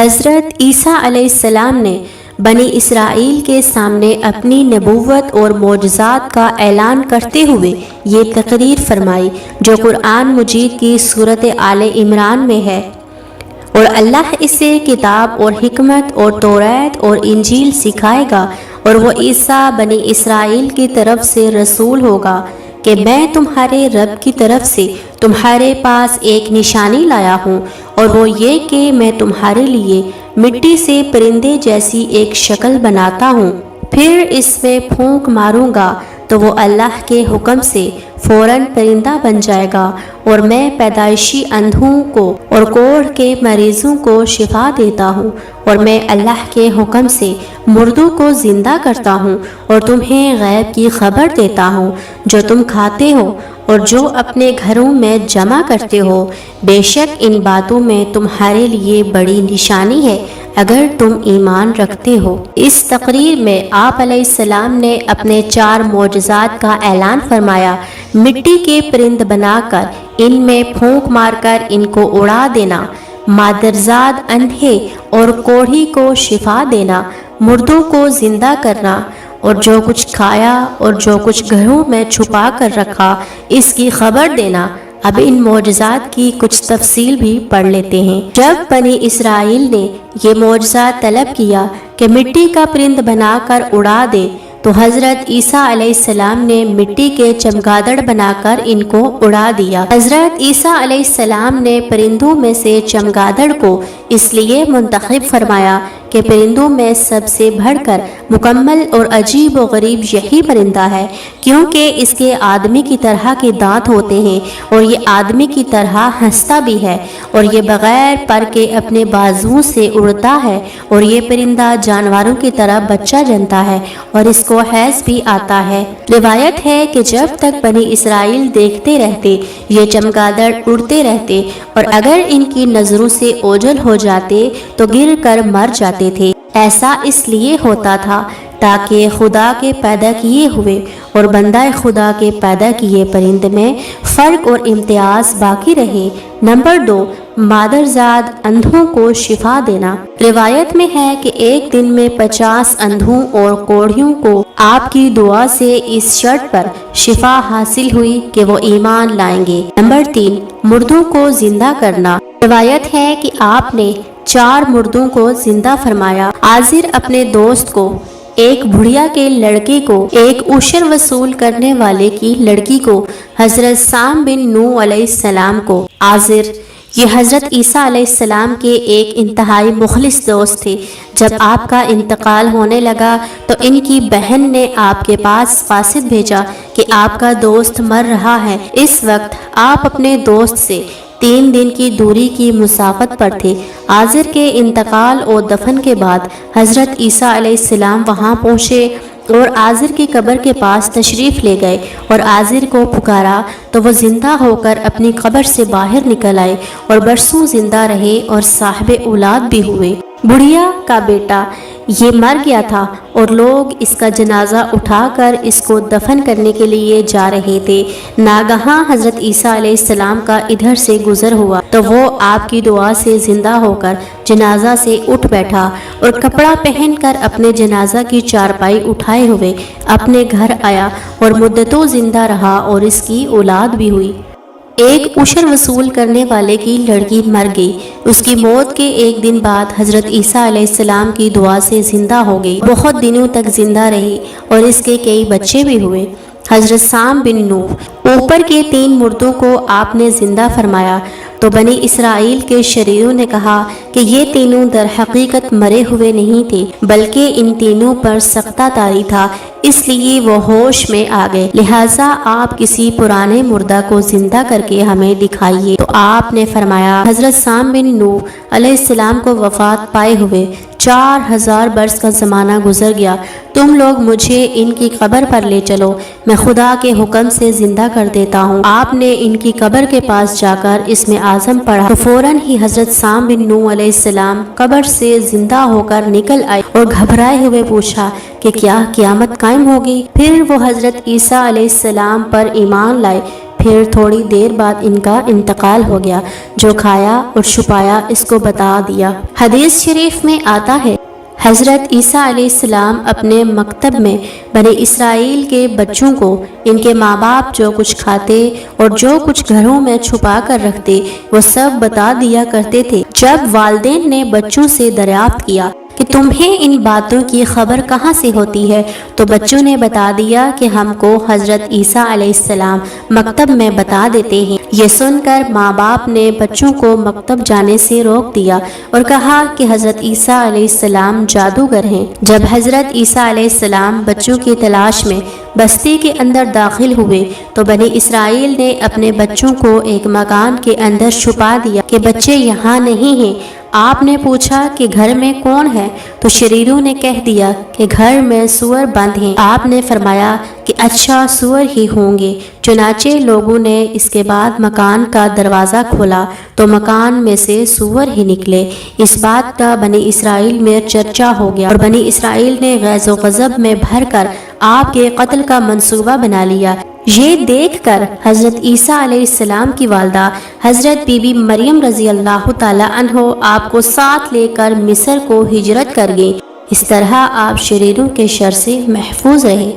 حضرت عیسیٰ علیہ السلام نے بنی اسرائیل کے سامنے اپنی نبوت اور معجزات کا اعلان کرتے ہوئے یہ تقریر فرمائی جو قرآن مجید کی سورۃ آل عمران میں ہے، اور اللہ اسے کتاب اور حکمت اور تورات اور انجیل سکھائے گا، اور وہ عیسیٰ بنی اسرائیل کی طرف سے رسول ہوگا کہ میں تمہارے رب کی طرف سے تمہارے پاس ایک نشانی لایا ہوں، اور وہ یہ کہ میں تمہارے لیے مٹی سے پرندے جیسی ایک شکل بناتا ہوں، پھر اس میں پھونک ماروں گا تو وہ اللہ کے حکم سے فوراً پرندہ بن جائے گا، اور میں پیدائشی اندھوں کو اور کوڑھ کے مریضوں کو شفا دیتا ہوں، اور میں اللہ کے حکم سے مردوں کو زندہ کرتا ہوں، اور تمہیں غیب کی خبر دیتا ہوں جو تم کھاتے ہو اور جو اپنے گھروں میں جمع کرتے ہو، بے شک ان باتوں میں تمہارے لیے بڑی نشانی ہے اگر تم ایمان رکھتے ہو۔ اس تقریر میں آپ علیہ السلام نے اپنے 4 معجزات کا اعلان فرمایا: مٹی کے پرند بنا کر ان میں پھونک مار کر ان کو اڑا دینا، مادرزاد اندھے اور کوڑھی کو شفا دینا، مردوں کو زندہ کرنا، اور جو کچھ کھایا اور جو کچھ گھروں میں چھپا کر رکھا اس کی خبر دینا۔ اب ان معجزات کی کچھ تفصیل بھی پڑھ لیتے ہیں۔ جب بنی اسرائیل نے یہ معجزہ طلب کیا کہ مٹی کا پرند بنا کر اڑا دے تو حضرت عیسیٰ علیہ السلام نے مٹی کے چمگادڑ بنا کر ان کو اڑا دیا۔ حضرت عیسیٰ علیہ السلام نے پرندوں میں سے چمگادڑ کو اس لیے منتخب فرمایا کہ پرندوں میں سب سے بڑھ کر مکمل اور عجیب و غریب یہی پرندہ ہے، کیونکہ اس کے آدمی کی طرح کے دانت ہوتے ہیں اور یہ آدمی کی طرح ہنستا بھی ہے، اور یہ بغیر پر کے اپنے بازوؤں سے اڑتا ہے، اور یہ پرندہ جانوروں کی طرح بچہ جنتا ہے اور اس کو حیض بھی آتا ہے۔ روایت ہے کہ جب تک بنی اسرائیل دیکھتے رہتے یہ چمگادڑ اڑتے رہتے، اور اگر ان کی نظروں سے اوجھل ہو جاتے تو گر کر مر جاتے تھے۔ ایسا اس لیے ہوتا تھا تاکہ خدا کے پیدا کیے ہوئے اور بندہ خدا کے پیدا کیے پرند میں فرق اور امتیاز باقی رہے۔ نمبر 2، مادرزاد اندھوں کو شفا دینا۔ روایت میں ہے کہ ایک دن میں 50 اندھوں اور کوڑھیوں کو آپ کی دعا سے اس شرط پر شفا حاصل ہوئی کہ وہ ایمان لائیں گے۔ نمبر 3، مردوں کو زندہ کرنا۔ روایت ہے کہ آپ نے 4 مردوں کو زندہ فرمایا۔ عازر اپنے دوست کو، ایک بڑھیا کے لڑکے کو، ایک عشر وصول کرنے والے کی لڑکی کو، حضرت سام بن نوح علیہ السلام کو۔ عازر یہ حضرت عیسیٰ علیہ السلام کے ایک انتہائی مخلص دوست تھے۔ جب آپ کا انتقال ہونے لگا تو ان کی بہن نے آپ کے پاس قاصد بھیجا کہ آپ کا دوست مر رہا ہے۔ اس وقت آپ اپنے دوست سے 3 دن کی دوری کی مسافت پر تھے۔ عازر کے انتقال اور دفن کے بعد حضرت عیسیٰ علیہ السلام وہاں پہنچے اور عازر کی قبر کے پاس تشریف لے گئے اور عازر کو پکارا تو وہ زندہ ہو کر اپنی قبر سے باہر نکل آئے اور برسوں زندہ رہے اور صاحب اولاد بھی ہوئے۔ بڑھیا کا بیٹا یہ مر گیا تھا اور لوگ اس کا جنازہ اٹھا کر اس کو دفن کرنے کے لیے جا رہے تھے۔ ناگہاں حضرت عیسیٰ علیہ السلام کا ادھر سے گزر ہوا تو وہ آپ کی دعا سے زندہ ہو کر جنازہ سے اٹھ بیٹھا اور کپڑا پہن کر اپنے جنازہ کی چارپائی اٹھائے ہوئے اپنے گھر آیا اور مدتوں زندہ رہا اور اس کی اولاد بھی ہوئی۔ ایک عشر وصول کرنے والے کی لڑکی مر گئی۔ اس کی موت کے ایک دن بعد حضرت عیسیٰ علیہ السلام کی دعا سے زندہ ہو گئی، بہت دنوں تک زندہ رہی اور اس کے کئی بچے بھی ہوئے۔ حضرت سام بن نوح، اوپر کے 3 مردوں کو آپ نے زندہ فرمایا تو بنی اسرائیل کے شریروں نے کہا کہ یہ تینوں در حقیقت مرے ہوئے نہیں تھے بلکہ ان تینوں پر سختہ طاری تھا، اس لیے وہ ہوش میں آ گئے، لہٰذا آپ کسی پرانے مردہ کو زندہ کر کے ہمیں دکھائیے۔ تو آپ نے فرمایا حضرت سام بن نوح علیہ السلام کو وفات پائے ہوئے 4000 برس کا زمانہ گزر گیا، تم لوگ مجھے ان کی قبر پر لے چلو، میں خدا کے حکم سے زندہ کر دیتا ہوں۔ آپ نے ان کی قبر کے پاس جا کر اس میں اعظم پڑھا تو فوراً ہی حضرت سام بن نوح علیہ السلام قبر سے زندہ ہو کر نکل آئے اور گھبرائے ہوئے پوچھا کہ کیا قیامت قائم ہوگی؟ پھر وہ حضرت عیسیٰ علیہ السلام پر ایمان لائے، پھر تھوڑی دیر بعد ان کا انتقال ہو گیا۔ جو کھایا اور چھپایا اس کو بتا دیا۔ حدیث شریف میں آتا ہے حضرت عیسیٰ علیہ السلام اپنے مکتب میں بنی اسرائیل کے بچوں کو ان کے ماں باپ جو کچھ کھاتے اور جو کچھ گھروں میں چھپا کر رکھتے وہ سب بتا دیا کرتے تھے۔ جب والدین نے بچوں سے دریافت کیا کہ تمہیں ان باتوں کی خبر کہاں سے ہوتی ہے تو بچوں نے بتا دیا کہ ہم کو حضرت عیسیٰ علیہ السلام مکتب میں بتا دیتے ہیں۔ یہ سن کر ماں باپ نے بچوں کو مکتب جانے سے روک دیا اور کہا کہ حضرت عیسیٰ علیہ السلام جادوگر ہیں۔ جب حضرت عیسیٰ علیہ السلام بچوں کی تلاش میں بستی کے اندر داخل ہوئے تو بنی اسرائیل نے اپنے بچوں کو ایک مکان کے اندر چھپا دیا کہ بچے یہاں نہیں ہیں۔ آپ نے پوچھا کہ گھر میں کون ہے تو شریروں نے کہہ دیا کہ گھر میں سور بند ہیں۔ آپ نے فرمایا کہ اچھا سور ہی ہوں گے۔ چنانچہ لوگوں نے اس کے بعد مکان کا دروازہ کھولا تو مکان میں سے سور ہی نکلے۔ اس بات کا بنی اسرائیل میں چرچا ہو گیا اور بنی اسرائیل نے غیظ و غضب میں بھر کر آپ کے قتل کا منصوبہ بنا لیا۔ یہ دیکھ کر حضرت عیسیٰ علیہ السلام کی والدہ حضرت بی بی مریم رضی اللہ تعالی عنہ آپ کو ساتھ لے کر مصر کو ہجرت کر گئیں۔ اس طرح آپ شریروں کے شر سے محفوظ رہے۔